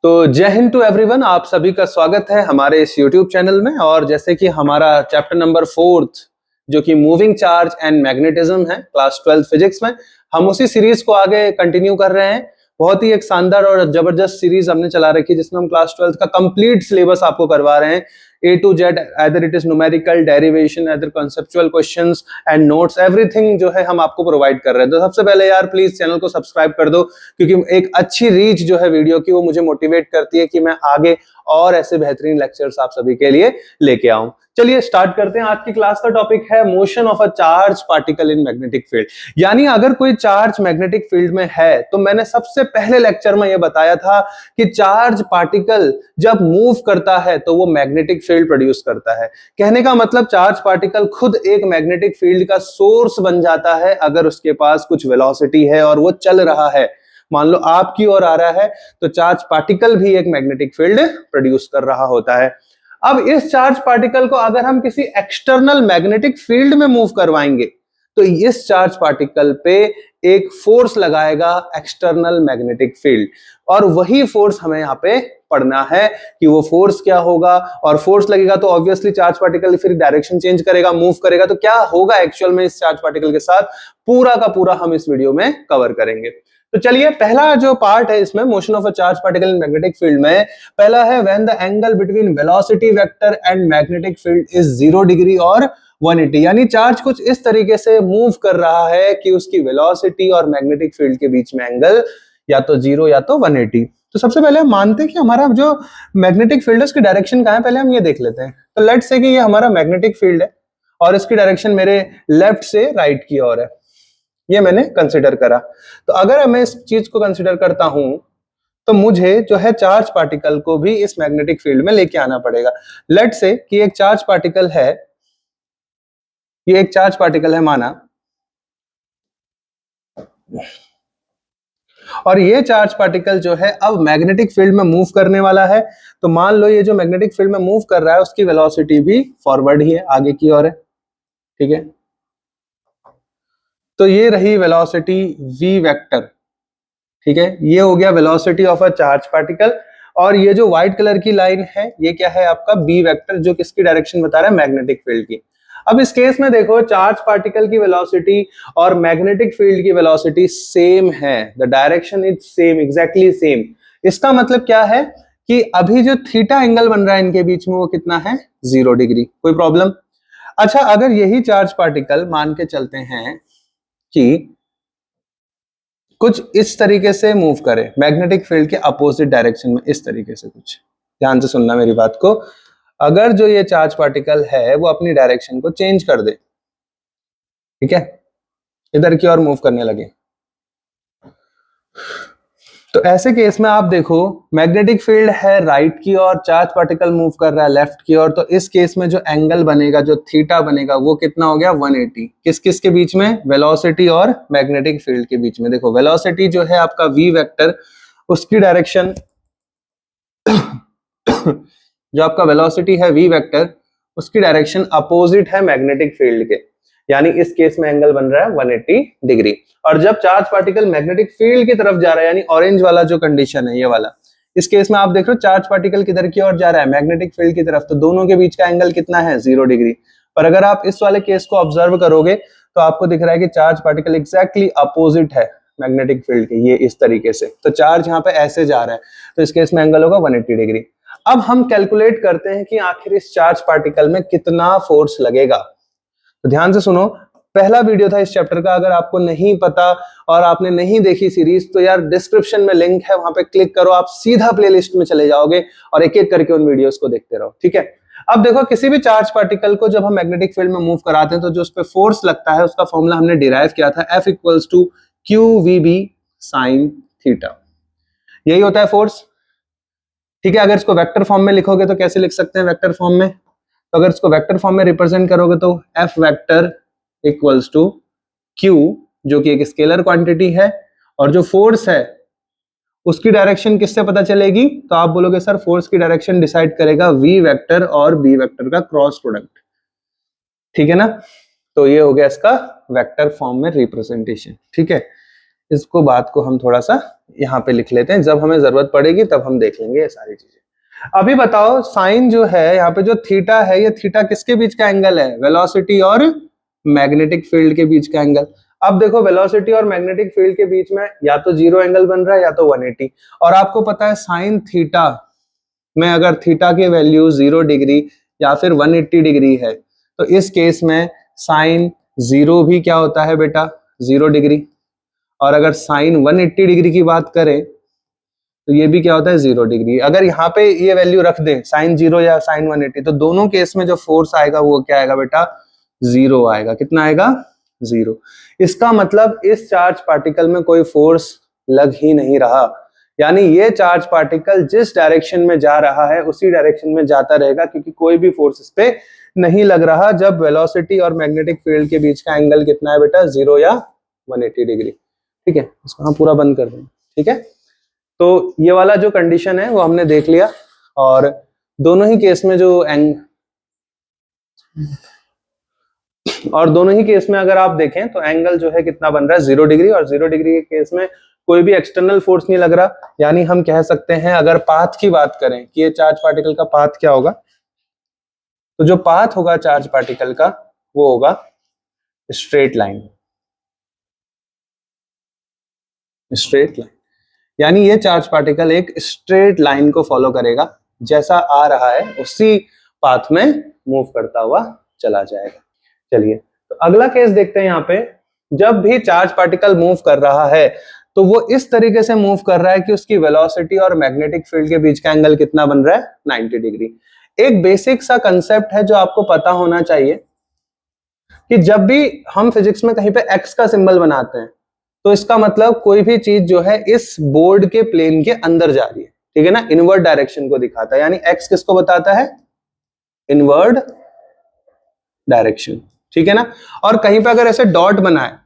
तो जय Hind to everyone, आप सभी का स्वागत है हमारे इस YouTube चैनल में। और जैसे कि हमारा चैप्टर नंबर 4 जो कि मूविंग चार्ज एंड मैग्नेटिज्म है क्लास 12 फिजिक्स में, हम उसी सीरीज को आगे कंटिन्यू कर रहे हैं। बहुत ही एक शानदार और जबरदस्त सीरीज हमने चला रखी है जिसमें हम क्लास 12 का कंप्लीट सिलेबस आपको करवा रहे हैं, A to Z, either it is numerical, derivation, either conceptual questions and notes, everything जो है हम आपको प्रोवाइड कर रहे हैं। तो सबसे पहले यार प्लीज चैनल को सब्सक्राइब कर दो, क्योंकि एक अच्छी रीच जो है वीडियो की वो मुझे मोटिवेट करती है कि मैं आगे और ऐसे बेहतरीन लेक्चर्स आप सभी के लिए लेके आऊं। चलिए स्टार्ट करते हैं। आज की क्लास का टॉपिक है motion of a charge particle in magnetic field. यानी अगर कोई चार्ज मैग्नेटिक फील्ड में है, तो मैंने सबसे पहले लेक्चर में यह बताया था कि चार्ज पार्टिकल जब मूव करता है तो वो मैग्नेटिक फील्ड प्रोड्यूस करता है। कहने का मतलब चार्ज पार्टिकल खुद एक मैग्नेटिक फील्ड का सोर्स बन जाता है अगर उसके पास कुछ वेलोसिटी है और वो चल रहा है। मान लो आपकी ओर आ रहा है तो चार्ज पार्टिकल भी एक मैग्नेटिक फील्ड प्रोड्यूस कर रहा होता है। अब इस चार्ज पार्टिकल को अगर हम किसी एक्सटर्नल मैग्नेटिक फील्ड में मूव करवाएंगे तो इस चार्ज पार्टिकल पे एक फोर्स लगाएगा एक्सटर्नल मैग्नेटिक फील्ड, और वही फोर्स हमें यहाँ पे पढ़ना है कि वो फोर्स क्या होगा। और फोर्स लगेगा तो ऑब्वियसली चार्ज पार्टिकल फिर डायरेक्शन चेंज करेगा, मूव करेगा। तो क्या होगा एक्चुअल में इस चार्ज पार्टिकल के साथ, पूरा का पूरा हम इस वीडियो में कवर करेंगे। तो चलिए, पहला जो पार्ट है इसमें motion of a charge particle in magnetic field में, पहला है when the angle between velocity vector and magnetic field is 0 degree और 180। यानी चार्ज कुछ इस तरीके से मूव कर रहा है कि उसकी वेलोसिटी और मैग्नेटिक फील्ड के बीच में एंगल या तो 0 या तो 180। तो सबसे पहले हम मानते हैं कि हमारा जो मैग्नेटिक फील्ड है उसकी डायरेक्शन कहाँ है, पहले हम ये देख लेते हैं। तो लेट्स से कि ये हमारा मैग्नेटिक फील्ड है और इसकी डायरेक्शन मेरे लेफ्ट से राइट की ओर है, ये मैंने कंसिडर करा। तो अगर मैं इस चीज को कंसिडर करता हूं तो मुझे जो है चार्ज पार्टिकल को भी इस मैग्नेटिक फील्ड में लेके आना पड़ेगा। लेट्स से कि एक चार्ज पार्टिकल है, ये एक चार्ज पार्टिकल है माना, और ये चार्ज पार्टिकल जो है अब मैग्नेटिक फील्ड में मूव करने वाला है। तो मान लो ये जो मैग्नेटिक फील्ड में मूव कर रहा है उसकी वेलोसिटी भी फॉरवर्ड ही है, आगे की ओर है। ठीक है, तो ये रही वेलोसिटी v वेक्टर। ठीक है, ये हो गया velocity of a charge particle. और ये जो व्हाइट कलर की लाइन है ये क्या है, आपका b वेक्टर, जो किसकी डायरेक्शन बता रहा है, मैग्नेटिक फील्ड की। अब इस केस में देखो, चार्ज पार्टिकल की वेलोसिटी और मैग्नेटिक फील्ड की वेलोसिटी सेम है, the direction is same, exactly same. इसका मतलब क्या है कि अभी जो थीटा एंगल बन रहा है इनके बीच में वो कितना है, 0 डिग्री। कोई प्रॉब्लम? अच्छा, अगर यही चार्ज पार्टिकल मान के चलते हैं कि कुछ इस तरीके से मूव करे मैग्नेटिक फील्ड के अपोजिट डायरेक्शन में, इस तरीके से, कुछ ध्यान से सुनना मेरी बात को। अगर जो ये चार्ज पार्टिकल है वो अपनी डायरेक्शन को चेंज कर दे, ठीक है, इधर की ओर मूव करने लगे, तो ऐसे केस में आप देखो मैग्नेटिक फील्ड है राइट की ओर, चार्ज पार्टिकल मूव कर रहा है लेफ्ट की ओर। तो इस केस में जो एंगल बनेगा, जो थीटा बनेगा, वो कितना हो गया, 180। किस किस के बीच में, वेलोसिटी और मैग्नेटिक फील्ड के बीच में। देखो वेलोसिटी जो है आपका v वेक्टर, उसकी डायरेक्शन जो आपका वेलोसिटी है v वेक्टर, उसकी डायरेक्शन अपोजिट है मैग्नेटिक फील्ड के। यानी इस केस में एंगल बन रहा है 180 डिग्री। और जब चार्ज पार्टिकल मैग्नेटिक फील्ड की तरफ जा रहा है, यानी ऑरेंज वाला जो कंडीशन है ये वाला, इस केस में आप देख रहे हो चार्ज पार्टिकल किधर की ओर जा रहा है, मैग्नेटिक फील्ड की तरफ। तो दोनों के बीच का एंगल कितना है, 0 डिग्री। पर अगर आप इस वाले केस को ऑब्जर्व करोगे तो आपको दिख रहा है कि चार्ज पार्टिकल एग्जैक्टली अपोजिट है मैग्नेटिक फील्ड के, ये इस तरीके से। तो चार्ज यहाँ पे ऐसे जा रहा है, तो इस केस में एंगल होगा 180 डिग्री। अब हम कैलकुलेट करते हैं कि आखिर इस चार्ज पार्टिकल में कितना फोर्स लगेगा। तो ध्यान से सुनो, पहला वीडियो था इस चैप्टर का, अगर आपको नहीं पता और आपने नहीं देखी सीरीज तो यार डिस्क्रिप्शन में लिंक है, वहां पे क्लिक करो, आप सीधा प्लेलिस्ट में चले जाओगे और एक एक करके उन वीडियोस को देखते रहो। ठीक है, अब देखो किसी भी चार्ज पार्टिकल को जब हम मैग्नेटिक फील्ड में मूव कराते हैं तो जो उस पर फोर्स लगता है उसका फॉर्मूला हमने डिराइव किया था, F equals to QVB sine theta. यही होता है फोर्स। ठीक है, अगर इसको वेक्टर फॉर्म में लिखोगे तो कैसे लिख सकते हैं, वेक्टर फॉर्म में। तो अगर इसको वेक्टर फॉर्म में रिप्रेजेंट करोगे तो F vector equals to Q, जो कि एक स्केलर क्वांटिटी है, और जो फोर्स है उसकी डायरेक्शन किससे पता चलेगी, तो आप बोलोगे सर फोर्स की डायरेक्शन डिसाइड करेगा V वेक्टर और B वेक्टर का क्रॉस प्रोडक्ट। ठीक है ना, तो ये हो गया इसका वेक्टर फॉर्म में रिप्रेजेंटेशन। ठीक है, इसको बात को हम थोड़ा सा यहाँ पे लिख लेते हैं, जब हमें जरूरत पड़ेगी तब हम देख लेंगे ये सारी चीजें। अभी बताओ साइन जो है यहाँ पे जो थीटा है, ये थीटा किसके बीच का एंगल है? वेलोसिटी और मैग्नेटिक फील्ड के बीच का एंगल। अब देखो वेलोसिटी और मैग्नेटिक फील्ड के बीच में या तो जीरो एंगल बन रहा है या तो 180, और आपको पता है साइन थीटा में अगर थीटा की वैल्यू 0 डिग्री या फिर 180 डिग्री है तो इस केस में साइन 0 भी क्या होता है बेटा? 0 डिग्री। और अगर साइन 180 डिग्री की बात करें तो ये भी क्या होता है? 0 डिग्री। अगर यहाँ पे ये वैल्यू रख दें साइन 0 या साइन 180, तो दोनों केस में जो फोर्स आएगा वो क्या आएगा बेटा? 0 आएगा। कितना आएगा? 0। इसका मतलब इस चार्ज पार्टिकल में कोई फोर्स लग ही नहीं रहा, यानी ये चार्ज पार्टिकल जिस डायरेक्शन में जा रहा है उसी डायरेक्शन में जाता रहेगा, क्योंकि कोई भी फोर्स इस पे नहीं लग रहा जब वेलोसिटी और मैग्नेटिक फील्ड के बीच का एंगल कितना है बेटा? 0 या 180 डिग्री। ठीक है, इसको हम पूरा बंद कर देंगे। ठीक है, तो ये वाला जो कंडीशन है वो हमने देख लिया, और दोनों ही केस में अगर आप देखें तो एंगल जो है कितना बन रहा है? 0 डिग्री। और 0 डिग्री के केस में कोई भी एक्सटर्नल फोर्स नहीं लग रहा, यानी हम कह सकते हैं अगर पाथ की बात करें कि ये चार्ज पार्टिकल का पाथ क्या होगा, तो जो पाथ होगा चार्ज पार्टिकल का वो होगा स्ट्रेट लाइन। स्ट्रेट लाइन यानी ये चार्ज पार्टिकल एक स्ट्रेट लाइन को फॉलो करेगा, जैसा आ रहा है उसी पाथ में मूव करता हुआ चला जाएगा। चलिए, तो अगला केस देखते हैं। यहाँ पे जब भी चार्ज पार्टिकल मूव कर रहा है तो वो इस तरीके से मूव कर रहा है कि उसकी वेलोसिटी और मैग्नेटिक फील्ड के बीच का एंगल कितना बन रहा है? 90 डिग्री। एक बेसिक सा कंसेप्ट है जो आपको पता होना चाहिए कि जब भी हम फिजिक्स में कहीं पे एक्स का सिंबल बनाते हैं तो इसका मतलब कोई भी चीज जो है इस बोर्ड के प्लेन के अंदर जा रही है। ठीक है ना, इनवर्ड डायरेक्शन को दिखाता है, यानी एक्स किसको बताता है? Inward direction. ठीक है ना, और कहीं पे अगर ऐसे डॉट बना है,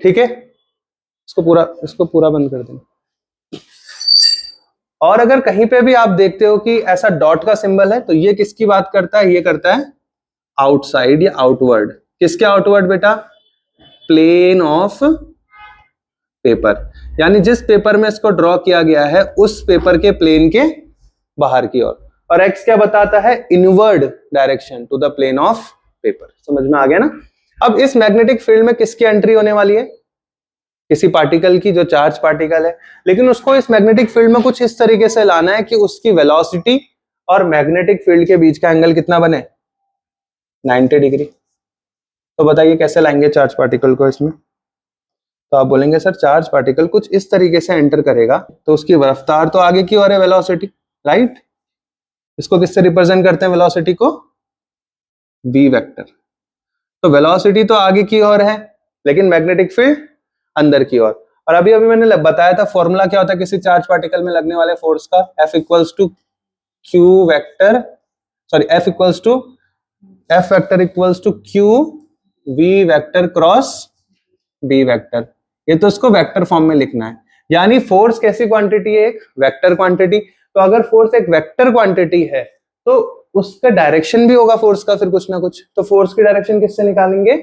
ठीक है, इसको पूरा बंद कर दें, और अगर कहीं पे भी आप देखते हो कि ऐसा डॉट का सिंबल है तो ये किसकी बात करता है? ये करता है आउटसाइड या आउटवर्ड। किसके आउटवर्ड बेटा? प्लेन ऑफ पेपर, यानी जिस पेपर में इसको ड्रॉ किया गया है उस पेपर के प्लेन के बाहर की ओर। और एक्स क्या बताता है? Inward direction to the plane of paper. समझ में आ गया ना? अब इस मैग्नेटिक फील्ड में किसकी एंट्री होने वाली है? किसी पार्टिकल की, जो चार्ज पार्टिकल है, लेकिन उसको इस मैग्नेटिक फील्ड में कुछ इस तरीके से लाना है कि उसकी वेलोसिटी और मैग्नेटिक फील्ड के बीच का एंगल कितना बने? 90 डिग्री। तो बताइए कैसे लाएंगे चार्ज पार्टिकल को इसमें? तो आप बोलेंगे सर चार्ज पार्टिकल कुछ इस तरीके से एंटर करेगा तो उसकी रफ्तार तो आगे की ओर है, वेलोसिटी, राइट? इसको किससे रिप्रेजेंट करते हैं वेलोसिटी को? v vector. तो वेलोसिटी तो आगे की ओर है लेकिन मैग्नेटिक फील्ड अंदर की ओर। और अभी मैंने बताया था फॉर्मूला क्या होता है किसी चार्ज पार्टिकल में लगने वाले फोर्स का? F equals to Q V vector cross B vector. ये तो इसको वेक्टर फॉर्म में लिखना है, यानी फोर्स कैसी क्वांटिटी है? एक वेक्टर क्वांटिटी। तो अगर फोर्स एक वेक्टर क्वांटिटी है तो उसका डायरेक्शन भी होगा फोर्स का फिर कुछ ना कुछ। तो फोर्स की डायरेक्शन किससे निकालेंगे?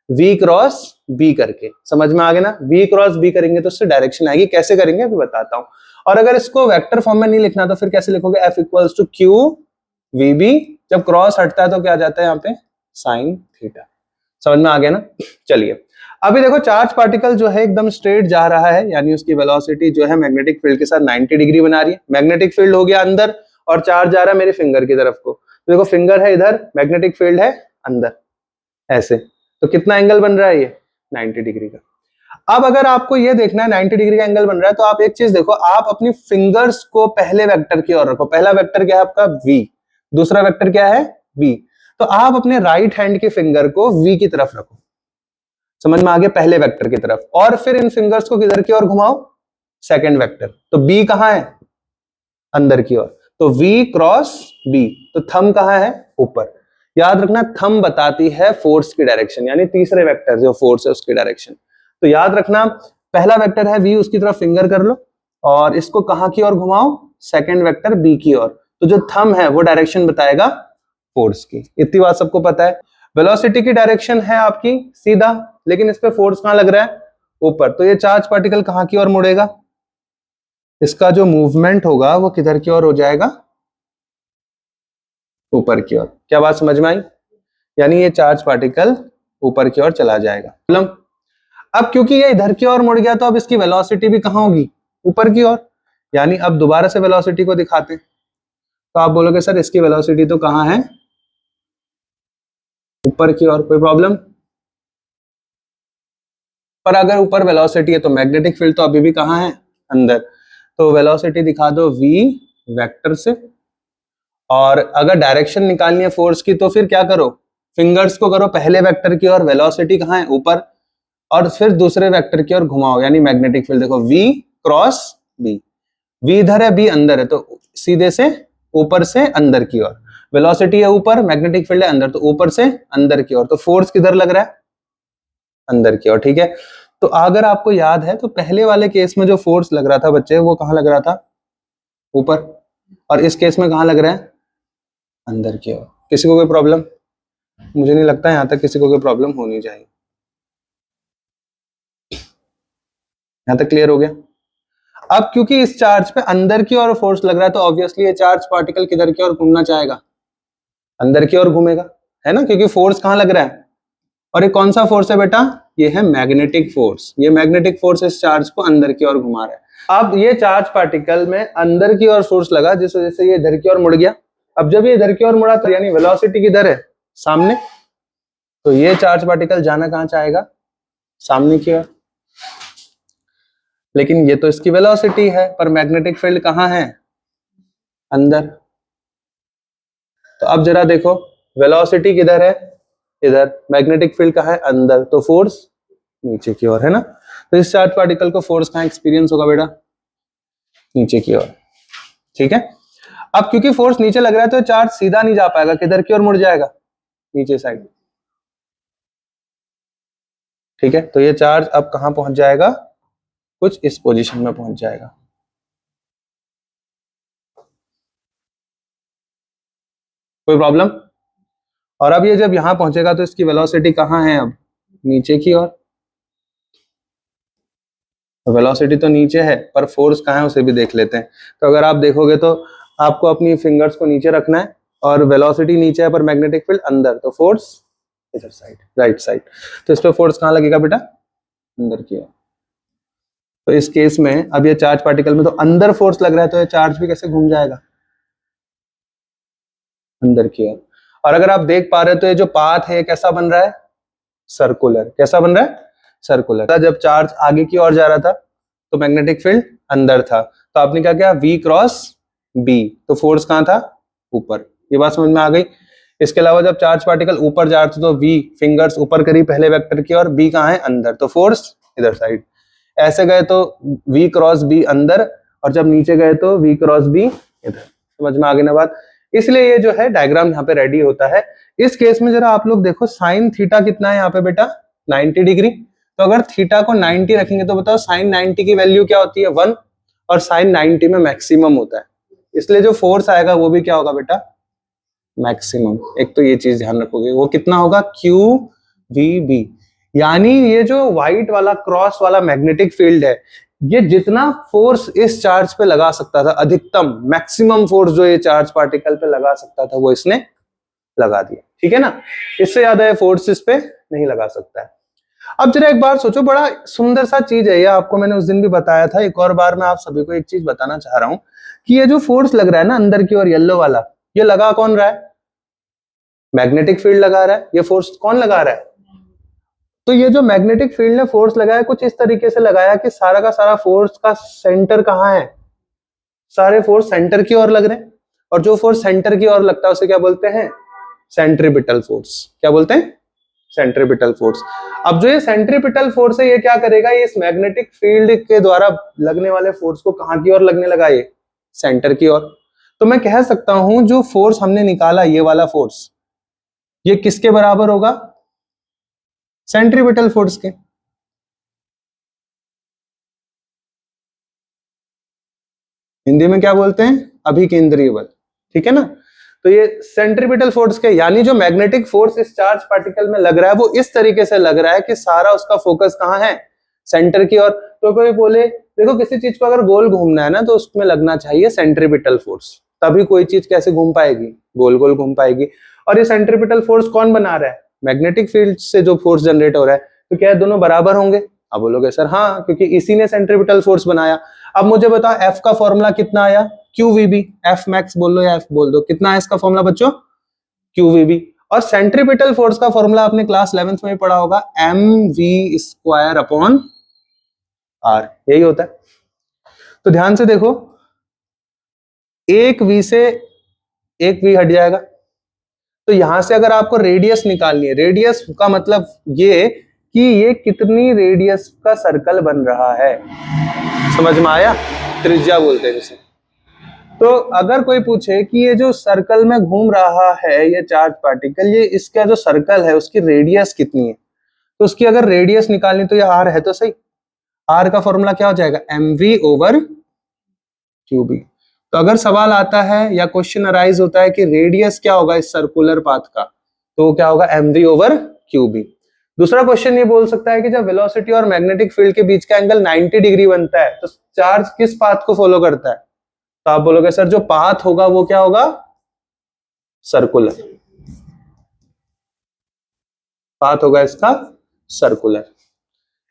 V क्रॉस B करके। समझ में आ गया ना? V क्रॉस B करेंगे तो उससे डायरेक्शन आएगी। कैसे करेंगे अभी बताता हूं। और अगर इसको वेक्टर फॉर्म में नहीं लिखना तो फिर कैसे लिखोगे? F equals to Q VB। जब क्रॉस हटता है तो क्या जाता है यहाँ पे? Sine theta. समझ में आ गया ना? चलिए, अभी देखो चार्ज पार्टिकल जो है एकदम स्ट्रेट जा रहा है, यानी उसकी वेलोसिटी जो है मैग्नेटिक फील्ड के साथ 90 डिग्री बना रही है। मैग्नेटिक फील्ड हो गया अंदर और चार्ज जा रहा है मेरे फिंगर की तरफ को। तो देखो फिंगर है इधर, मैग्नेटिक फील्ड है अंदर, ऐसे। तो कितना एंगल बन रहा है ये? 90 डिग्री का। अब अगर आपको ये देखना है 90 डिग्री का एंगल बन रहा है तो आप एक चीज देखो, आप अपनी फिंगर्स को पहले वेक्टर की ओर रखो। पहला वेक्टर क्या है आपका? V। दूसरा वेक्टर क्या है? B। तो आप अपने राइट हैंड के फिंगर को V की तरफ रखो। समझ में आ गया? पहले वेक्टर की तरफ। और फिर इन फिंगर्स को किधर की ओर घुमाओ? Second vector. तो B कहां है? अंदर की ओर। तो V क्रॉस B। तो थंब कहां है? ऊपर। याद रखना थंब बताती है फोर्स की डायरेक्शन, यानी तीसरे वेक्टर जो फोर्स है उसकी डायरेक्शन। तो याद रखना पहला वेक्टर है V, उसकी तरफ फिंगर कर लो और इसको कहां की ओर घुमाओ? सेकंड वेक्टर B की ओर। तो जो थंब है वो डायरेक्शन बताएगा फोर्स की। इतनी बात सबको पता है। वेलोसिटी की डायरेक्शन है आपकी सीधा, लेकिन इस पे फोर्स कहां लग रहा है? ऊपर। तो ये चार्ज पार्टिकल कहां की ओर मुड़ेगा? इसका जो मूवमेंट होगा वो किधर की ओर हो जाएगा, ऊपर की ओर। क्या बात समझ में आई? यानी ये चार्ज पार्टिकल ऊपर की ओर चला जाएगा। प्रॉब्लम? अब क्योंकि ये इधर की ओर मुड़ गया तो अब इसकी वेलोसिटी भी कहां होगी, ऊपर की ओर। यानी अब दोबारा से वेलोसिटी को दिखाते हैं, तो आप बोलोगे सर इसकी वेलोसिटी तो कहां है, ऊपर की ओर। कोई प्रॉब्लम? पर अगर ऊपर वेलोसिटी है तो मैग्नेटिक फील्ड तो अभी भी कहां है, अंदर। तो वेलोसिटी दिखा दो v वेक्टर से, और अगर डायरेक्शन निकालनी है फोर्स की तो फिर क्या करो, फिंगर्स को करो पहले वेक्टर की ओर, वेलोसिटी कहां है, ऊपर, और फिर दूसरे वेक्टर की ओर घुमाओ, यानी मैग्नेटिक फील्ड देखो v क्रॉस b। v इधर है, b अंदर है, तो सीधे से ऊपर से अंदर की ओर। वेलोसिटी है ऊपर, मैग्नेटिक फील्ड है अंदर, तो ऊपर से अंदर की ओर, तो फोर्स किधर लग रहा है, अंदर की ओर। ठीक है, तो अगर आपको याद है तो पहले वाले केस में जो फोर्स लग रहा था बच्चे, वो कहां लग रहा था, ऊपर, और इस केस में कहां लग रहा है, अंदर की ओर। किसी को कोई प्रॉब्लम? मुझे नहीं लगता यहां तक किसी को कोई प्रॉब्लम होनी चाहिए। यहां तक क्लियर हो गया? अब क्योंकि इस चार्ज पे अंदर की ओर फोर्स लग रहा है तो ऑब्वियसली ये चार्ज पार्टिकल किधर की ओर घूमना चाहेगा, अंदर की ओर घूमेगा, है ना, क्योंकि फोर्स कहां लग रहा है। और ये कौन सा फोर्स है बेटा, ये है मैग्नेटिक फोर्स। ये मैग्नेटिक फोर्स इस चार्ज को अंदर की ओर घुमा रहा है। अब ये चार्ज पार्टिकल में अंदर की ओर फोर्स लगा, जिस वजह से ये इधर की ओर मुड़ गया। अब जब ये इधर की ओर मुड़ा तो यानी वेलोसिटी किधर है, सामने, तो ये चार्ज पार्टिकल जाना कहां चाहेगा, सामने की ओर। लेकिन ये तो इसकी वेलोसिटी है, पर मैग्नेटिक फील्ड कहां है, अंदर। तो अब जरा देखो, वेलोसिटी किधर है, इधर, मैग्नेटिक फील्ड कहां है, अंदर, तो फोर्स नीचे की ओर, है ना। तो इस चार्ज पार्टिकल को फोर्स कहां एक्सपीरियंस होगा बेटा, नीचे की ओर। ठीक है, अब क्योंकि फोर्स नीचे लग रहा है तो चार्ज सीधा नहीं जा पाएगा, किधर की ओर मुड़ जाएगा, नीचे साइड। ठीक है, तो ये चार्ज अब कहां पहुंच जाएगा, कुछ इस पोजीशन में पहुंच जाएगा। कोई प्रॉब्लम? और अब ये जब यहां पहुंचेगा तो इसकी वेलोसिटी कहां है, अब नीचे की ओर। वेलोसिटी तो नीचे है, पर फोर्स कहां है उसे भी देख लेते हैं। तो अगर आप देखोगे तो आपको अपनी फिंगर्स को नीचे रखना है, और वेलोसिटी नीचे है पर मैग्नेटिक फील्ड अंदर, तो फोर्स इधर साइड, राइट साइड। तो इस पे फोर्स कहां लगेगा बेटा, अंदर की ओर। तो इस केस में अब ये चार्ज पार्टिकल में तो अंदर फोर्स लग रहा है, तो ये चार्ज भी कैसे घूम जाएगा, अंदर की ओर। और अगर आप देख पा रहे हो तो ये जो पाथ है कैसा बन रहा है, सर्कुलर। कैसा बन रहा है, सर्कुलर। जब चार्ज आगे की ओर जा रहा था तो मैग्नेटिक फील्ड अंदर था, तो आपने क्या किया, v क्रॉस b, तो फोर्स कहां था, ऊपर। ये बात समझ में आ गई? इसके अलावा जब चार्ज पार्टिकल ऊपर जा रहा था तो v फिंगर्स ऊपर करी पहले वेक्टर की, और b कहां है, अंदर, तो फोर्स इधर साइड। ऐसे गए तो v क्रॉस b अंदर, और जब नीचे गए तो v क्रॉस b इधर। समझ में आ गई ना बात? इसलिए ये जो है डायग्राम यहाँ पे रेडी होता है। इस केस में जरा आप लोग देखो, साइन थीटा कितना है यहाँ पे बेटा, 90 डिग्री। तो अगर थीटा को 90 रखेंगे तो बताओ साइन 90 की वैल्यू क्या होती है, 1, और साइन 90 में मैक्सिमम होता है, इसलिए जो फोर्स आएगा वो भी क्या होगा बेटा, मैक्सिमम। एक तो ये चीज ध्यान रखोगे, वो कितना होगा, क्यू वी बी। यानी ये जो व्हाइट वाला क्रॉस वाला मैग्नेटिक फील्ड है, ये जितना फोर्स इस चार्ज पे लगा सकता था, अधिकतम मैक्सिमम फोर्स जो ये चार्ज पार्टिकल पे लगा सकता था, वो इसने लगा दिया। ठीक है ना, इससे ज्यादा ये फोर्स इस पे नहीं लगा सकता है। अब जरा एक बार सोचो, बड़ा सुंदर सा चीज है ये, आपको मैंने उस दिन भी बताया था, एक और बार मैं आप सभी को एक चीज बताना चाह रहा हूं कि ये जो फोर्स लग रहा है ना अंदर की ओर, येलो वाला, ये लगा कौन रहा है, मैग्नेटिक फील्ड लगा रहा है। ये फोर्स कौन लगा रहा है, तो ये जो मैग्नेटिक फील्ड ने फोर्स लगाया, कुछ इस तरीके से लगाया कि सारा का सारा फोर्स का सेंटर कहां है, सारे फोर्स सेंटर की ओर लग रहे हैं। और जो फोर्स सेंटर की ओर लगता है उसे क्या बोलते हैं, सेंट्रीपिटल फोर्स। क्या बोलते हैं, सेंट्रीपिटल फोर्स। अब जो ये सेंट्रीपिटल फोर्स है, ये क्या करेगा, ये इस मैग्नेटिक फील्ड के द्वारा लगने वाले फोर्स को कहां की ओर लगने लगा, ये सेंटर की ओर। तो मैं कह सकता हूं जो फोर्स हमने निकाला, ये वाला फोर्स, ये किसके बराबर होगा, सेंट्रीपिटल फोर्स के। हिंदी में क्या बोलते हैं, अभिकेंद्रीय बल। ठीक है ना, तो ये सेंट्रीपिटल फोर्स के, यानी जो मैग्नेटिक फोर्स इस चार्ज पार्टिकल में लग रहा है वो इस तरीके से लग रहा है कि सारा उसका फोकस कहां है, सेंटर की ओर। तो कोई बोले देखो किसी चीज को अगर गोल घूमना है ना तो उसमें लगना चाहिए सेंट्रीपिटल फोर्स, तभी कोई चीज कैसे घूम पाएगी, गोल गोल घूम पाएगी। और ये सेंट्रीपिटल फोर्स कौन बना रहा है, मैग्नेटिक फील्ड से जो फोर्स जनरेट हो रहा है, तो क्या दोनों बराबर होंगे? अब बोलोगे सर हाँ, क्योंकि इसी ने सेंट्रीपिटल फोर्स बनाया। अब मुझे बताओ एफ का फॉर्मूला कितना आया, QVB, एफ मैक्स बोल लो या एफ बोल दो, कितना है इसका फॉर्मूला बच्चों, QVB। और सेंट्रीपिटल फोर्स का फॉर्मूला आपने क्लास 11th में पढ़ा होगा, mv² अपॉन r, यही होता है। तो ध्यान से देखो, एक v से एक v हट जाएगा, तो यहां से अगर आपको रेडियस निकालनी है, रेडियस का मतलब ये कि ये कितनी रेडियस का सर्कल बन रहा है, समझ में आया, त्रिज्या बोलते हैं जिसे। तो अगर कोई पूछे कि ये जो सर्कल में घूम रहा है ये चार्ज पार्टिकल, ये इसका जो सर्कल है उसकी रेडियस कितनी है, तो उसकी अगर रेडियस निकालनी तो ये r है तो सही, r का फॉर्मूला क्या हो जाएगा, mv/qb। तो अगर सवाल आता है या क्वेश्चन अराइज होता है कि रेडियस क्या होगा इस सर्कुलर पाथ का, तो क्या होगा, mv/qb। दूसरा क्वेश्चन ये बोल सकता है कि जब वेलोसिटी और मैग्नेटिक फील्ड के बीच का एंगल 90 डिग्री बनता है तो चार्ज किस पाथ को फॉलो करता है, तो आप बोलोगे सर जो पाथ होगा वो क्या होगा, सर्कुलर, पाथ होगा इसका सर्कुलर।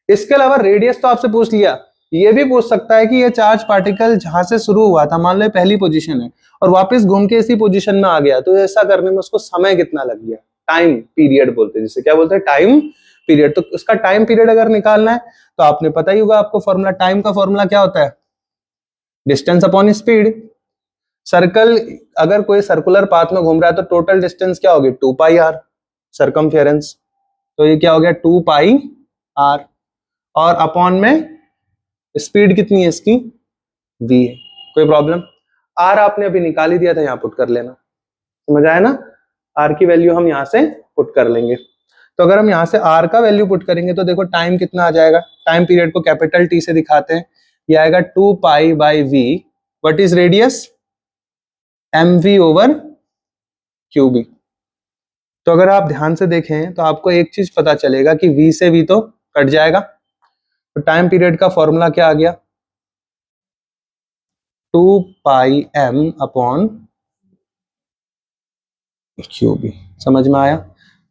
इसके अलावा रेडियस तो आपसे पूछ लिया, ये भी पूछ सकता है कि ये चार्ज पार्टिकल जहां से शुरू हुआ था, मान लो पहली पोजीशन है और वापस घूम के इसी पोजीशन में आ गया, तो ऐसा करने में उसको समय कितना लग गया, टाइम पीरियड बोलते हैं जिसे, क्या बोलते हैं, टाइम पीरियड। तो उसका टाइम पीरियड अगर निकालना है तो आपने पता ही होगा आपको फॉर्मूला, टाइम का फॉर्मूला क्या होता है, डिस्टेंस अपॉन स्पीड। सर्कल अगर कोई सर्कुलर पाथ में घूम रहा है तो टोटल डिस्टेंस क्या होगी, 2πr सर्कमफेरेंस, तो ये क्या हो गया 2πr, और अपॉन में स्पीड कितनी है इसकी, v है। कोई प्रॉब्लम, r आपने अभी निकाल ही दिया था, यहां पुट कर लेना, समझ आया ना, r की वैल्यू हम यहां से पुट कर लेंगे। तो अगर हम यहां से r का वैल्यू पुट करेंगे तो देखो टाइम कितना आ जाएगा, टाइम पीरियड को कैपिटल T से दिखाते हैं, ये आएगा 2π/v, what is radius, mv/qb। तो अगर आप ध्यान से देखें तो आपको एक चीज पता चलेगा कि v से v तो कट जाएगा, तो टाइम पीरियड का फॉर्मूला क्या आ गया, 2πm/qb, समझ में आया।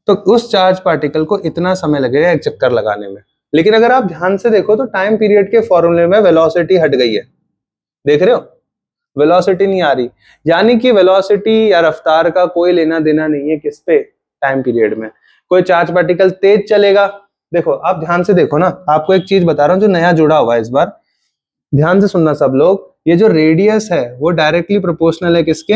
तो उस चार्ज पार्टिकल को इतना समय लगेगा एक चक्कर लगाने में। लेकिन अगर आप ध्यान से देखो तो टाइम पीरियड के फॉर्मूले में वेलोसिटी हट गई है, देख रहे हो, वेलोसिटी नहीं आ रही, यानी कि वेलोसिटी या रफ्तार का कोई लेना देना नहीं है किस पे, टाइम पीरियड में। कोई चार्ज पार्टिकल तेज चलेगा, देखो आप ध्यान से देखो ना, आपको एक चीज बता रहा हूं जो नया जुड़ा हुआ है इस बार, ध्यान से सुनना सब लोग, ये जो रेडियस है वो डायरेक्टली प्रोपोर्शनल है किसके,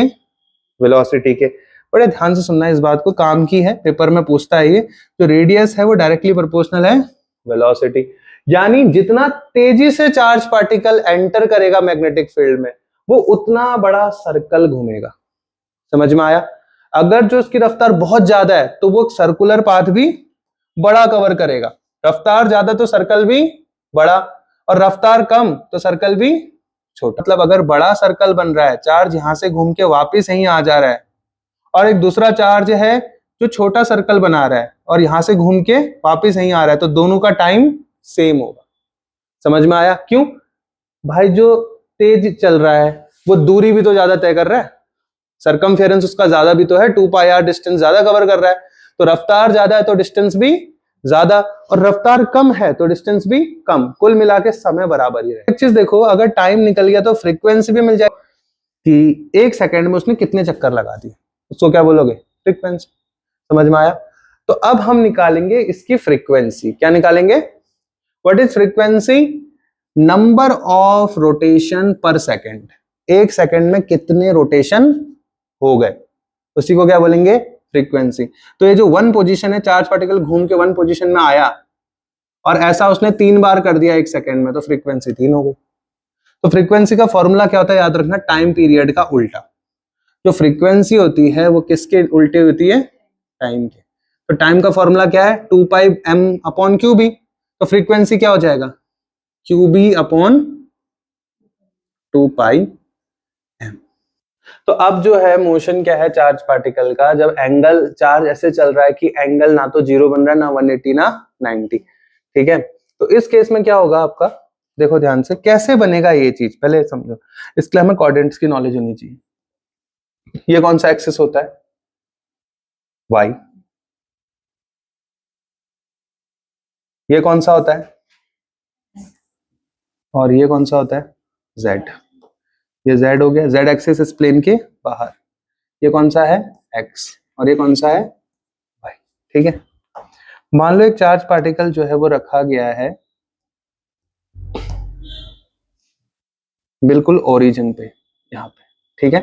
वेलोसिटी के। बड़े ध्यान से सुनना इस बात को, काम की है, पेपर में पूछता है ये, जो रेडियस है वो डायरेक्टली प्रोपोर्शनल है वेलोसिटी, यानी जितना तेजी से चार्ज पार्टिकल एंटर करेगा मैग्नेटिक फील्ड में वो उतना बड़ा सर्कल घूमेगा, समझ में आया। अगर जो उसकी रफ्तार बहुत ज्यादा है तो वो सर्कुलर पाथ भी बड़ा कवर करेगा, रफ्तार ज्यादा तो सर्कल भी बड़ा, और रफ्तार कम तो सर्कल भी छोटा। मतलब अगर बड़ा सर्कल बन रहा है, चार्ज यहां से घूम के वापिस यहीं आ जा रहा है, और एक दूसरा चार्ज है जो छोटा सर्कल बना रहा है और यहां से घूम के वापिस यहीं आ रहा है, तो दोनों का टाइम सेम होगा, समझ में आया। क्यों भाई, जो तेज चल रहा है वो दूरी भी तो ज्यादा तय कर रहा है, सर्कमफेरेंस उसका ज्यादा भी तो है, 2πr डिस्टेंस ज्यादा कवर कर रहा है, तो रफ्तार ज्यादा है तो डिस्टेंस भी ज्यादा, और रफ्तार कम है तो डिस्टेंस भी कम, कुल मिला के समय बराबर ही रहे। एक चीज देखो, अगर टाइम निकल गया तो फ्रीक्वेंसी भी मिल जाए कि एक सेकंड में उसने कितने चक्कर लगा दिए, उसको क्या बोलोगे, फ्रीक्वेंसी, समझ में आया। तो अब हम निकालेंगे इसकी फ्रीक्वेंसी, क्या निकालेंगे, what is frequency, number of rotation पर सेकंड, एक सेकंड में कितने रोटेशन हो गए, उसी को क्या बोलेंगे, फ्रीक्वेंसी। तो ये जो वन पोजीशन है, चार्ज पार्टिकल घूम के वन पोजीशन में आया और ऐसा उसने 3 बार कर दिया एक सेकंड में, तो फ्रीक्वेंसी 3 हो गई। तो फ्रीक्वेंसी का फॉर्मूला क्या होता है, याद रखना, टाइम पीरियड का उल्टा। जो फ्रीक्वेंसी होती है वो किसके उल्टे होती है, टाइम के। तो टाइम का फॉर्मूला क्या है, 2πm/qb, तो फ्रीक्वेंसी क्या हो जाएगा, qb/2πm। तो अब जो है मोशन क्या है चार्ज पार्टिकल का, जब एंगल चार्ज ऐसे चल रहा है कि एंगल ना तो 0 बन रहा है, ना 180 ना 90, ठीक है। तो इस केस में क्या होगा आपका, देखो ध्यान से कैसे बनेगा ये चीज पहले समझो। इसके लिए हमें कोऑर्डिनेट्स की नॉलेज होनी चाहिए। ये कौन सा एक्सिस होता है? y। ये कौन सा होता है? और ये कौन सा होता है? z। ये z हो गया, z एक्सिस इस प्लेन के बाहर। ये कौन सा है? x। और ये कौन सा है? y। ठीक है। मान लो एक चार्ज पार्टिकल जो है वो रखा गया है बिल्कुल ओरिजिन पे, यहाँ पे। ठीक है।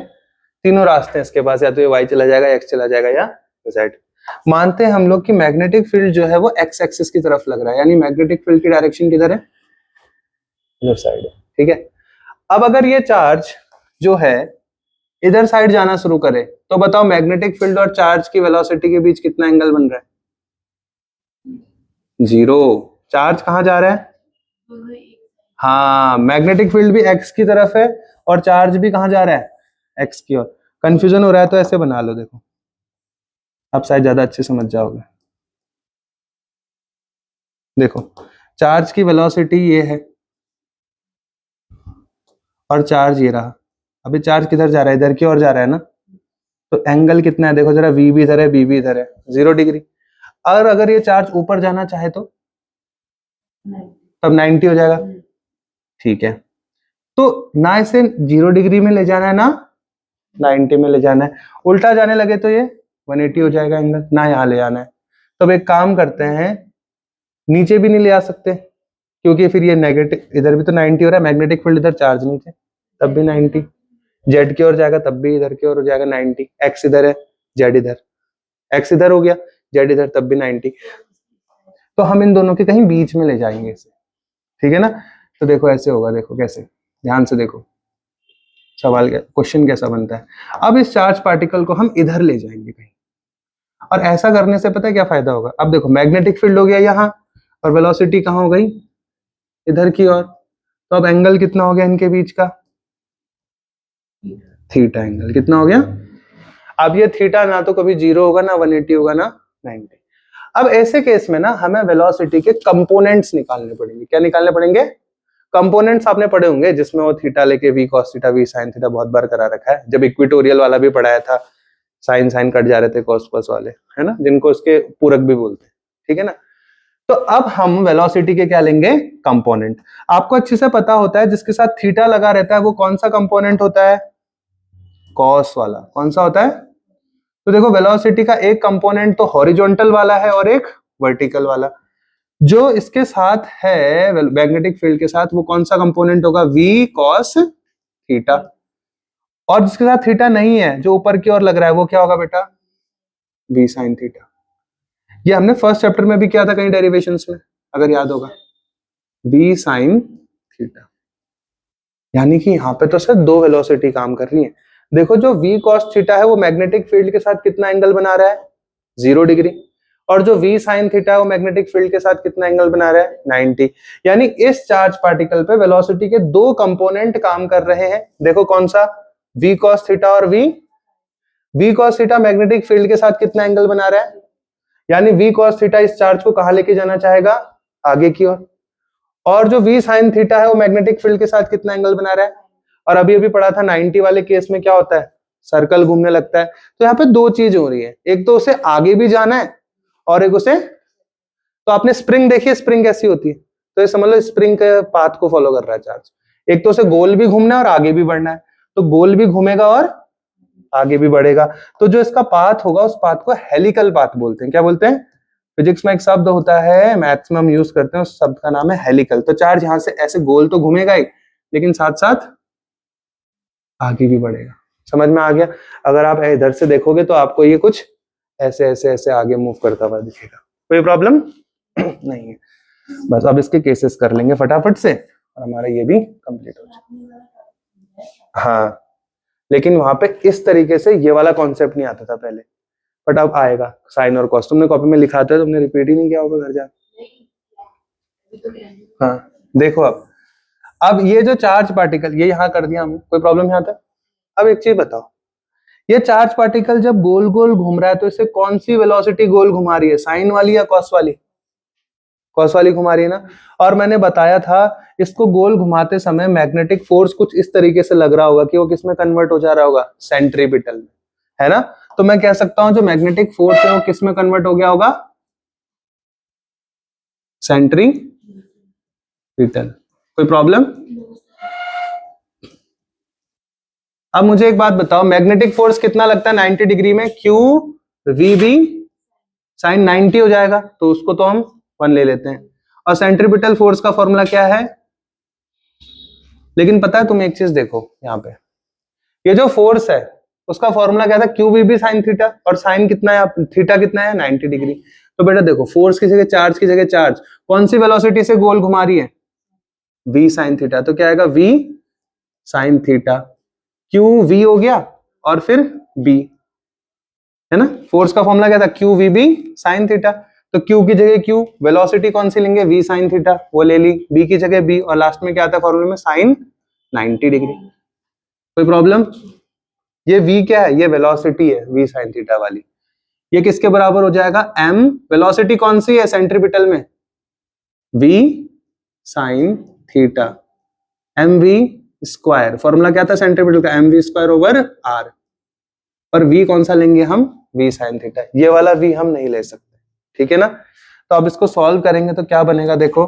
तीनों रास्ते हैं इसके पास, या तो ये y चला जाएगा, x चला जाएगा या z। मानते हैं हम लोग कि मैग्नेटिक फील्ड जो है वो x एक्सिस की तरफ लग रहा है, यानी मैग्नेटिक फील्ड की डायरेक्शन किधर है? लेफ्ट साइड है। ठीक है। अब अगर ये चार्ज जो है इधर साइड जाना शुरू करे तो बताओ मैग्नेटिक फील्ड और चार्ज की वेलोसिटी के बीच कितना एंगल बन रहा है? 0। चार्ज कहां जा रहा है? हाँ, मैग्नेटिक फील्ड भी x की तरफ है और चार्ज भी कहां जा रहा है? x की ओर। कंफ्यूजन हो रहा है तो ऐसे बना लो, देखो आप शायद ज्यादा अच्छे समझ जाओगे। देखो चार्ज की वेलोसिटी ये है और चार्ज ये रहा। अभी चार्ज किधर जा रहा है? इधर की ओर जा रहा है ना। तो एंगल कितना है देखो जरा, v भी इधर है, b भी इधर है, 0 डिग्री। और अगर ये चार्ज ऊपर जाना चाहे तो तब 90 हो जाएगा। ठीक है। तो ना इसे 0 डिग्री में ले जाना है ना 90 में ले जाना है। उल्टा जाने लगे तो ये 180 हो जाएगा एंगल, ना यहाँ ले जाना है। तो अब एक काम करते हैं, नीचे भी नहीं ले आ सकते क्योंकि फिर ये नेगेटिव, इधर भी तो 90 हो रहा है, मैग्नेटिक फील्ड इधर, चार्ज नीचे, तब भी 90। जेड की ओर जाएगा तब भी इधर की ओर हो जाएगा 90। एक्स इधर है, जेड इधर, एक्स इधर हो गया, जेड इधर, तब भी 90। तो हम इन दोनों के कहीं बीच में ले जाएंगे इसे। ठीक है ना। तो देखो ऐसे होगा, देखो कैसे, ध्यान से देखो सवाल क्या, क्वेश्चन कैसा बनता है। अब इस चार्ज पार्टिकल को हम इधर ले जाएंगे कहीं, और ऐसा करने से पता है क्या फायदा होगा? अब देखो मैग्नेटिक फील्ड हो गया यहाँ और वेलोसिटी कहाँ हो गई? इधर की ओर। तो अब एंगल कितना हो गया इनके बीच का? थीटा एंगल कितना हो गया? अब ये थीटा ना तो कभी 0 होगा, ना 180 होगा, ना 90। अब ऐसे केस में ना हमें वेलोसिटी के कंपोनेंट्स निकालने पड़ेंगे। क्या निकालने पड़ेंगे? कंपोनेंट्स आपने पढ़े होंगे जिसमें वो थीटा लेके v cos theta v sin theta बहुत बार करा रखा है। जब इक्वेटोरियल वाला भी पढ़ाया था, साइन साइन कट जा रहे थे cos cos वाले, है ना, जिनको उसके पूरक भी बोलते हैं। ठीक है ना। तो अब हम वेलोसिटी के क्या लेंगे? कंपोनेंट। आपको अच्छे से पता होता है जिसके साथ थीटा लगा रहता है वो कौन सा कंपोनेंट होता है? कॉस वाला। कौन सा होता है? तो देखो वेलोसिटी का एक कंपोनेंट तो हॉरिजॉन्टल वाला है और एक वर्टिकल वाला। जो इसके साथ है मैग्नेटिक फील्ड के साथ, वो कौन सा कंपोनेंट होगा? v cos theta. और जिसके साथ थीटा नहीं है, जो ऊपर की ओर लग रहा है, वो क्या होगा बेटा? v sin theta. ये हमने फर्स्ट चैप्टर में भी किया था कहीं डेरिवेशंस में, अगर याद होगा, v sin थीटा। यानी कि यहाँ पे तो सर दो वेलोसिटी काम कर रही है। देखो जो v cos थीटा है वो मैग्नेटिक फील्ड के साथ कितना एंगल बना रहा है? 0 डिग्री। और जो v sin थीटा है वो मैग्नेटिक फील्ड के साथ कितना एंगल बना रहा है? 90। यानी इस चार्ज पार्टिकल पे वेलोसिटी के दो कंपोनेंट काम कर रहे हैं। देखो कौन सा? v cos थीटा और v cos theta magnetic field के साथ कितना एंगल बना रहा है? यानी v cos थीटा इस चार्ज को कहां लेके जाना चाहेगा? आगे की ओर। और जो v sin थीटा है वो मैग्नेटिक फील्ड के साथ कितना एंगल बना रहा है? और अभी अभी पढ़ा था 90 वाले केस में क्या होता है? सर्कल घूमने लगता है। तो यहाँ पे दो चीज हो रही है, एक तो उसे आगे भी जाना है और एक उसे, तो आपने स्प्रिंग देखी है, स्प्रिंग कैसी होती है? तो ये समझ लो स्प्रिंग के पाथ को फॉलो कर रहा है चार्ज। एक तो उसे गोल भी घूमना है और आगे भी बढ़ना है, तो गोल भी घूमेगा और आगे भी बढ़ेगा। तो जो इसका पाथ होगा उस पाथ को हेलिकल पाथ बोलते हैं। क्या बोलते हैं? फिजिक्स में एक शब्द होता है, मैथ्स में हम यूज करते हैं, उस शब्द का नाम है हेलिकल। तो चार्ज यहां से ऐसे गोल तो घूमेगा ही, लेकिन साथ साथ आगे भी बढ़ेगा। समझ में आ गया? अगर आप इधर से देखोगे तो आपको ये कुछ ऐसे ऐसे ऐसे आगे मूव करता हुआ दिखेगा। कोई प्रॉब्लम नहीं है। बस अब इसके केसेस कर लेंगे फटाफट से और हमारा ये भी कंप्लीट हो जाएगा। हाँ, लेकिन वहां पे इस तरीके से ये वाला कॉन्सेप्ट नहीं आता था पहले, बट अब आएगा। साइन और कॉस तुमने कॉपी में लिखा था, तुमने रिपीट ही नहीं किया होगा घर जाकर। हाँ देखो, अब ये जो चार्ज पार्टिकल, ये यहाँ कर दिया हमने, कोई प्रॉब्लम यहाँ तक? अब एक चीज बताओ, ये चार्ज पार्टिकल जब गोल गोल घूम रहा है तो इसे कौन सी वेलोसिटी गोल घुमा रही है? साइन वाली या कॉस वाली? कॉस वाली घुमा रही है ना। और मैंने बताया था इसको गोल घुमाते समय मैग्नेटिक फोर्स कुछ इस तरीके से लग रहा होगा कि वो किसमें कन्वर्ट हो जा रहा होगा, सेंट्रीपिटल में, है ना। तो मैं कह सकता हूं जो मैग्नेटिक फोर्स है वो किसमें कन्वर्ट हो गया होगा, सेंट्रीपिटल। कोई प्रॉब्लम? अब मुझे एक बात बताओ, मैग्नेटिक फोर्स कितना लगता है 90 डिग्री में, क्यू वी बी साइन 90 हो जाएगा, तो उसको तो हम 1 ले लेते हैं। और सेंट्रीपिटल फोर्स का फॉर्मूला क्या है, लेकिन पता है तुम एक चीज देखो यहाँ पे, ये जो फोर्स है उसका फॉर्मूला क्या था, Q V B sine theta, और साइन कितना है, थीटा कितना है 90 डिग्री। तो बेटा देखो, फोर्स की जगह चार्ज की जगह चार्ज, कौन सी वेलोसिटी से गोल घुमा रही है, v साइन थीटा, तो क्या आएगा v sine theta, Q v हो गया और फिर b, है ना। फोर्स का फॉर्मूला क्या था, Q V B sine theta, तो क्यू की जगह क्यू, वेलोसिटी कौन सी लेंगे, v साइन थीटा, वो ले ली, b की जगह b, और लास्ट में क्या आता है फॉर्मूले में, साइन 90 डिग्री। कोई प्रॉब्लम? ये v क्या है, ये वेलोसिटी है v साइन थीटा वाली, ये किसके बराबर हो जाएगा, m, वेलोसिटी कौन सी है सेंट्रीपिटल में, v sine theta, mv square, formula क्या था सेंट्रीपिटल का, mv स्क्वायर ओवर r, और v कौन सा लेंगे हम, v साइन थीटा, ये वाला v हम नहीं ले सकते, ठीक है ना। तो अब इसको सॉल्व करेंगे तो क्या बनेगा, देखो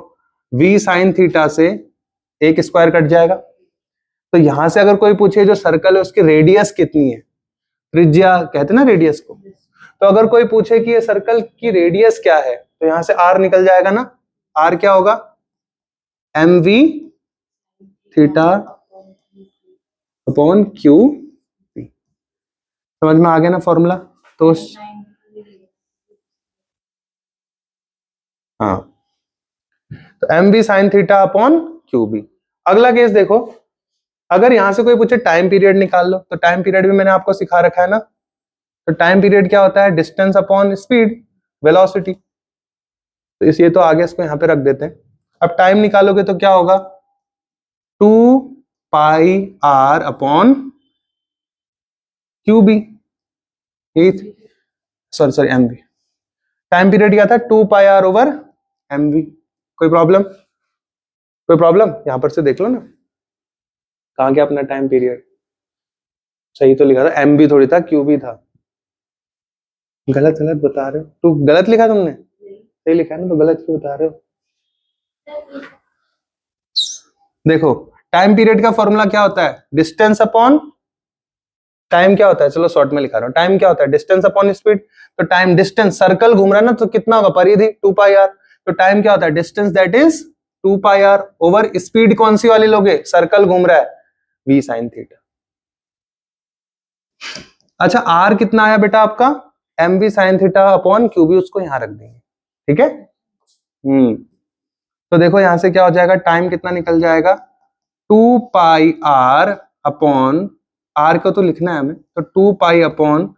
v साइन थीटा से एक स्क्वायर कट जाएगा, तो यहां से अगर कोई पूछे जो सर्कल है उसकी रेडियस कितनी है, त्रिज्या कहते हैं ना रेडियस को, तो अगर कोई पूछे कि ये सर्कल की रेडियस क्या है, तो यहां से r निकल जाएगा ना, r क्या होगा, mv थीटा अपॉन क्यू, समझ में आ गया ना फॉर्मूला। तो हाँ, तो M B sine theta upon Q B. अगला केस देखो, अगर यहां से कोई पूछे टाइम पीरियड निकाल लो, तो टाइम पीरियड भी मैंने आपको सिखा रखा है ना। तो टाइम पीरियड क्या होता है, डिस्टेंस अपॉन स्पीड, वेलोसिटी, तो इस ये तो आगे इसको यहाँ पे रख देते हैं। अब टाइम निकालोगे तो क्या होगा, 2 pi R upon Q B, sorry M B, time period क्या था 2 pi R over M V. कोई प्रॉब्लम? कोई प्रॉब्लम? यहां पर से देख लो ना, कहां गया अपना टाइम पीरियड, सही तो लिखा था, एम बी थोड़ी था, क्यू बी था, गलत गलत बता रहे हो, तू गलत लिखा तुमने, सही लिखा है ना, तो गलत क्यों बता रहे हो। देखो टाइम पीरियड का फॉर्मूला क्या होता है, डिस्टेंस अपॉन टाइम, क्या होता है, चलो शॉर्ट में लिखा रहा हूं, टाइम क्या होता है, डिस्टेंस अपॉन स्पीड। तो टाइम डिस्टेंस, सर्कल घूम रहा है ना, तो कितना होगा, परिधि 2 पाई आर, तो टाइम क्या होता है, distance that is 2 pi R over speed कौन सी वाली लोगे, सर्कल घूम रहा है, v साइन थीटा। अच्छा r कितना आया बेटा आपका, M V sine theta upon Q B, उसको यहां रख देंगे, ठीक है। तो देखो यहां से क्या हो जाएगा, टाइम कितना निकल जाएगा, 2 पाई आर अपॉन, आर को तो लिखना है हमें, तो 2 pi upon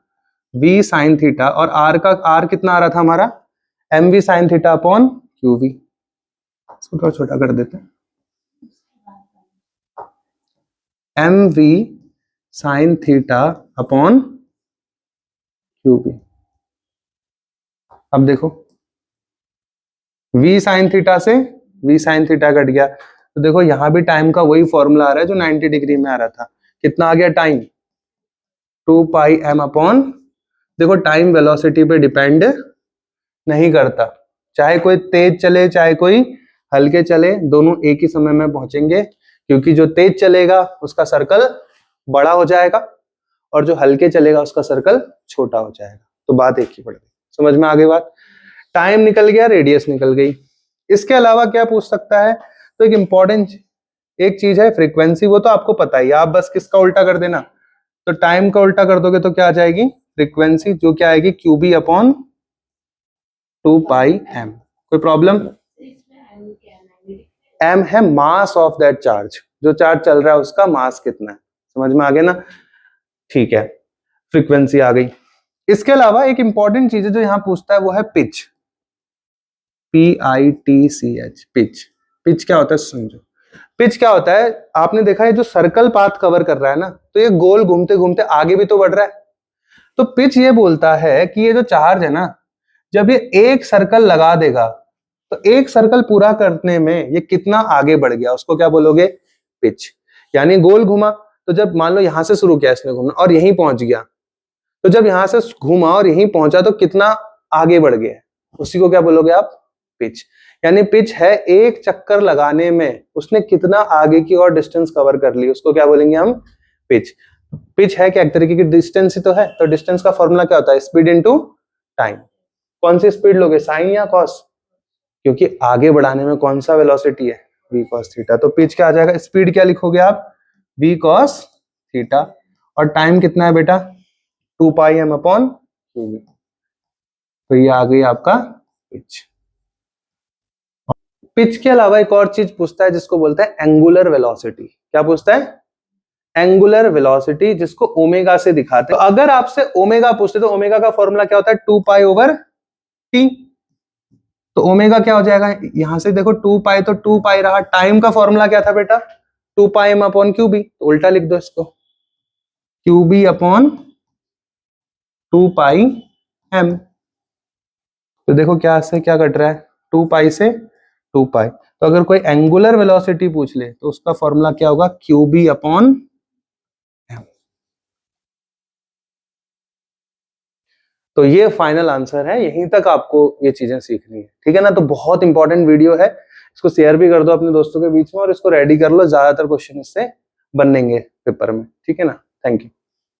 v sine theta, और r का r कितना आ रहा था हमारा, M V sine theta upon Q V, इसको थोड़ा छोटा कर देते हैं, M V sine theta upon Q V. अब देखो v साइन थीटा से v साइन थीटा कट गया, तो देखो यहां भी टाइम का वही फॉर्मूला आ रहा है जो 90 डिग्री में आ रहा था, कितना आ गया टाइम, 2 पाई m अपॉन, देखो टाइम वेलोसिटी पे डिपेंड नहीं करता, चाहे कोई तेज चले चाहे कोई हल्के चले, दोनों एक ही समय में पहुंचेंगे, क्योंकि जो तेज चलेगा उसका सर्कल बड़ा हो जाएगा और जो हल्के चलेगा उसका सर्कल छोटा हो जाएगा, तो बात एक ही पड़ गई, समझ में आ गई बात। टाइम निकल गया, रेडियस निकल गई। इसके अलावा क्या पूछ सकता है, तो एक इंपॉर्टेंट एक चीज है फ्रीक्वेंसी, वो तो आपको पता ही, आप बस किसका उल्टा कर देना, तो टाइम का उल्टा कर दोगे तो क्या आ जाएगी फ्रीक्वेंसी, जो क्या आएगी क्यू बी अपॉन 2 पाई एम। कोई प्रॉब्लम? एम है मास ऑफ दैट चार्ज, जो चार्ज चल रहा है उसका मास कितना है, समझ में आ गया ना, ठीक है, फ्रीक्वेंसी आ गई। इसके अलावा एक इंपॉर्टेंट चीज है जो यहां पूछता है, वो है पिच, PITCH, पिच। पिच क्या होता है समझो, पिच क्या होता है, आपने देखा है जो सर्कल पाथ कवर कर रहा है ना, तो ये गोल घूमते घूमते आगे भी तो बढ़ रहा है, तो पिच ये बोलता है कि ये जो चार्ज है ना, जब ये एक सर्कल लगा देगा तो एक सर्कल पूरा करने में ये कितना आगे बढ़ गया उसको क्या बोलोगे? पिच। यानी गोल घुमा, तो जब मान लो यहां से शुरू किया इसने घूमना और यहीं पहुंच गया, तो जब यहां से घूमा और यहीं पहुंचा तो कितना आगे बढ़ गया, उसी को क्या बोलोगे आप? पिच। यानी पिच है एक चक्कर लगाने में उसने कितना आगे की और डिस्टेंस कवर कर ली, उसको क्या बोलेंगे हम? पिच। पिच है क्या? एक तरीके की डिस्टेंस ही तो है, तो डिस्टेंस का फॉर्मूला क्या होता है? Speed into time. कौन सी स्पीड लोगे, साइन या कॉस? क्योंकि आगे बढ़ाने में कौन सा वेलोसिटी है? v cos theta. तो पिच क्या आ जाएगा? स्पीड क्या लिखोगे आप? v cos theta. और टाइम कितना है बेटा? 2 पाई m अपॉन क्यू। तो ये आ गई आपका पिच। पिच के अलावा एक और चीज पूछता है जिसको बोलते हैं एंगुलर वेलोसिटी। क्या पूछता है? एंगुलर वेलोसिटी, जिसको ओमेगा से दिखाते हैं। तो अगर आपसे ओमेगा पूछते तो ओमेगा का फॉर्मूला क्या होता है? 2 पाई ओवर टी। तो ओमेगा क्या हो जाएगा? यहां से देखो 2 पाई, तो 2 पाई रहा। टाइम का फॉर्मूला क्या था बेटा? 2 पाई एम अपॉन क्यू बी। तो उल्टा लिख दो इसको, क्यू बी अपॉन 2 पाई एम। तो देखो क्या से क्या कट रहा है? 2 पाई से 2 पाई। तो अगर कोई एंगुलर वेलोसिटी पूछ ले तो उसका फॉर्मूला क्या होगा? Q B upon M. तो ये फाइनल आंसर है, यहीं तक आपको ये चीजें सीखनी है, ठीक है ना? तो बहुत इंपॉर्टेंट वीडियो है, इसको शेयर भी कर दो अपने दोस्तों के बीच में और इसको रेडी कर लो, ज्यादातर क्वेश्चन इससे बनेंगे पेपर में, ठीक है ना? Thank you.